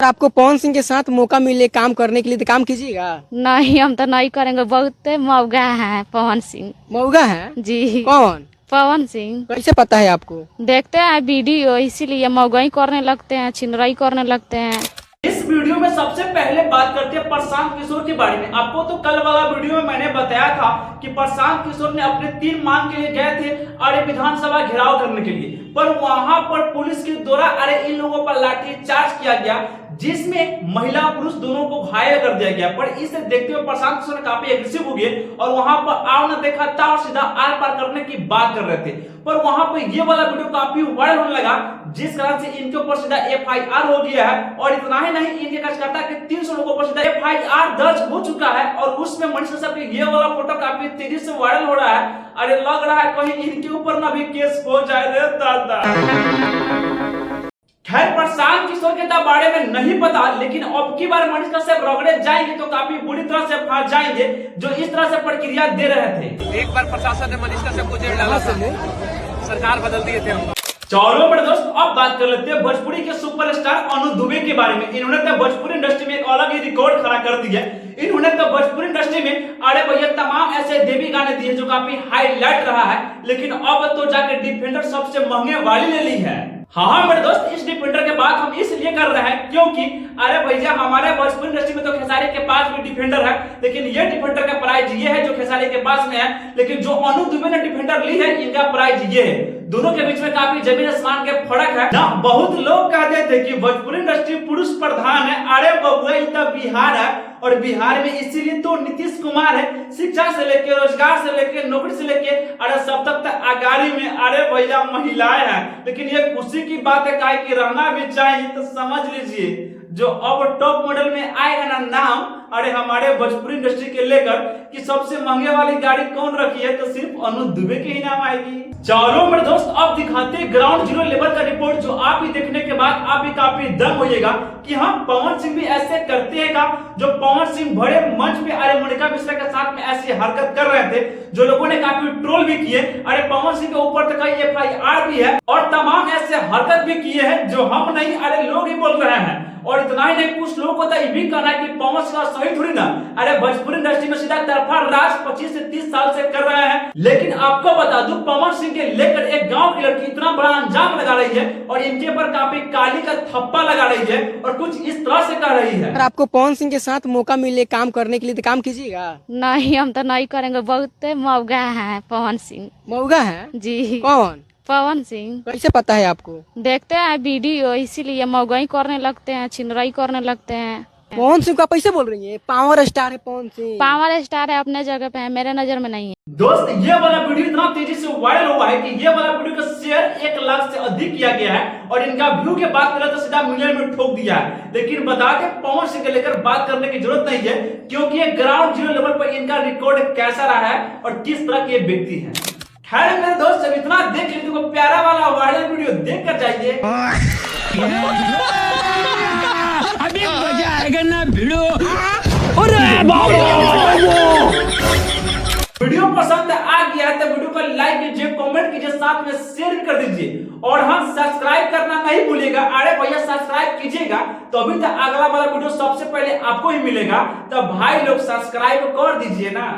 आपको पवन सिंह के साथ मौका मिले काम करने के लिए तो काम कीजिएगा। नहीं, हम तो नहीं करेंगे। बहुत मौगा है पवन सिंह मौगा है जी। कौन? पवन सिंह कैसे पता है आपको? देखते हैं वीडियो, इसीलिए मौगाई करने लगते हैं, छिनराई करने लगते हैं। इस वीडियो में सबसे पहले बात करते हैं प्रशांत किशोर के बारे में। आपको तो कल वाला वीडियो में मैंने बताया था कि प्रशांत किशोर ने अपने 3 मांग के लिए गए थे अरे विधानसभा घेराव करने के लिए, पर वहां पर पुलिस के द्वारा अरे इन लोगों पर लाठीचार्ज किया गया, जिसमें महिला पुरुष दोनों को घायल कर दिया गया। पर इसे देखते हुए प्रशांत किशोर काफी एग्रेसिव हो गए और वहां पर आओ न देखा था और सीधा आर पार करने की बात कर रहे थे। पर वहां पर ये वाला वीडियो काफी वायरल होने लगा, जिस कारण से इनके ऊपर सीधा एफआईआर हो गया है। और इतना ही नहीं, इनके कार्यकर्ता के 300 लोगों पर सीधा एफआईआर दर्ज हो चुका है। और उसमें मनीष कश्यप के ये वाला फोटो काफी तेजी से वायरल हो रहा है। अरे लग रहा है कहीं इनके ऊपर ना भी केस हो जाए रे दादा। खैर, प्रशांत किशोर के बारे में नहीं पता, लेकिन अब की बार मनीष कश्यप रगड़े जाएंगे तो काफी बुरी तरह से फंस जाएंगे, जो इस तरह से प्रतिक्रिया दे रहे थे। एक बार प्रशासन ने मनीष कश्यप को जेल डाला था, सरकार बदल दिए थे हम। चलो बड़े दोस्त, अब बात कर लेते हैं भोजपुरी के सुपरस्टार अनु दुबे के बारे में। इन्होंने तो भोजपुरी इंडस्ट्री में एक अलग ही रिकॉर्ड खड़ा कर दिया। इन्होंने तो भोजपुरी इंडस्ट्री में अरे भैया तमाम ऐसे देवी गाने दिए जो काफी हाईलाइट रहा है, लेकिन अब तो जाकर डिफेंडर सबसे महंगे वाली ले ली है। हाँ मेरे दोस्त, इस डिफेंडर के बात हम इसलिए कर रहे हैं क्योंकि अरे भैया हमारे भोजपुरी इंडस्ट्री में तो खेसारी के पास भी डिफेंडर है, लेकिन ये डिफेंडर का प्राइस ये है जो खेसारी के पास में है। लेकिन जो अनु दुबे ने डिफेंडर ली है, इनका प्राइस ये है। दोनों के बीच में काफी जमीन आसमान के फर्क है ना। बहुत लोग कहते थे कि भोजपुरी इंडस्ट्री पुरुष प्रधान है। अरे बबुआ, ये तो बिहार है और बिहार में इसीलिए तो नीतीश कुमार है। शिक्षा से लेके, रोजगार से लेके, नौकरी से लेके अरे सब तक आगाड़ी में अरे भैया महिलाएं हैं। लेकिन ये खुशी की बात है काहे कि रहना भी चाहिए। तो समझ लीजिए जो अब टॉप मॉडल में आएगा ना नाम, अरे हमारे भोजपुरी इंडस्ट्री के लेकर कि सबसे महंगे वाली गाड़ी कौन रखी है, तो सिर्फ अनु दुबे के ही नाम आएगी। चलो मेरे दोस्त, अब दिखाते हैं ग्राउंड जीरो लेवल का रिपोर्ट, जो आप ही देखने के बाद आप भी काफी दंग होइएगा कि हम पवन सिंह भी ऐसे करते हैं का। जो पवन सिंह बड़े मंच पे अरे मोनिका मिश्रा के साथ में ऐसी हरकत कर रहे थे, जो लोगों ने काफी ट्रोल भी किए। अरे पवन सिंह के ऊपर तो कई एफआईआर भी है और तमाम ऐसे हरकत भी किए हैं जो हम नहीं अरे लोग ही बोल रहे हैं। और इतना ही नहीं, कुछ लोगों को तो ये भी कहना है कि पवन सिंह सही थोड़ी ना, अरे भोजपुरी इंडस्ट्री में सीधा तरफा राज 25 से 30 साल से कर रहे हैं। लेकिन आपको बता दूं, पवन सिंह के लेकर एक गांव की लड़की इतना बड़ा अंजाम लगा रही है और इनके ऊपर काफी काली का थप्पा लगा रही है और कुछ इस तरह से कह रही है। अगर आपको पवन सिंह के साथ मौका मिले काम करने के लिए तो काम कीजिएगा। नहीं, हम तो नहीं करेंगे। बहुत मौगा है पवन सिंह मौगा है जी। कौन? पवन सिंह कैसे पता है आपको? देखते हैं वीडियो, इसीलिए मौगाई करने लगते हैं, छिनराई करने लगते हैं। पवन सिंह को आप कैसे बोल रही है? पावर स्टार है पवन सिंह। पावर स्टार है, अपने जगह पे है, मेरे नजर में नहीं है। दोस्त, ये वाला वीडियो इतना तेजी से वायरल हुआ है कि ये वाला वीडियो का शेयर 1 लाख से अधिक किया गया है और इनका व्यू के बात करें तो सीधा मिलियन में ठोक दिया है। लेकिन बता दें, पवन सिंह के लेकर बात करने की जरूरत नहीं है, क्योंकि ये ग्राउंड जीरो लेवल पर इनका रिकॉर्ड कैसा रहा है और किस तरह के व्यक्ति है। खैर मेरे दोस्त, जब इतना देख लेते तो प्यारा वाला वायरल वीडियो देख कर जाइए। अभी मजा आएगा ना भिड़ो। वीडियो पसंद आ गया तो वीडियो को लाइक कीजिए, कमेंट कीजिए, साथ में शेयर कर दीजिए और हाँ, सब्सक्राइब करना नहीं भूलिएगा। अरे भैया सब्सक्राइब कीजिएगा तो अभी तक अगला वाला वीडियो सबसे पहले आपको ही मिलेगा। तो भाई लोग सब्सक्राइब कर दीजिए ना।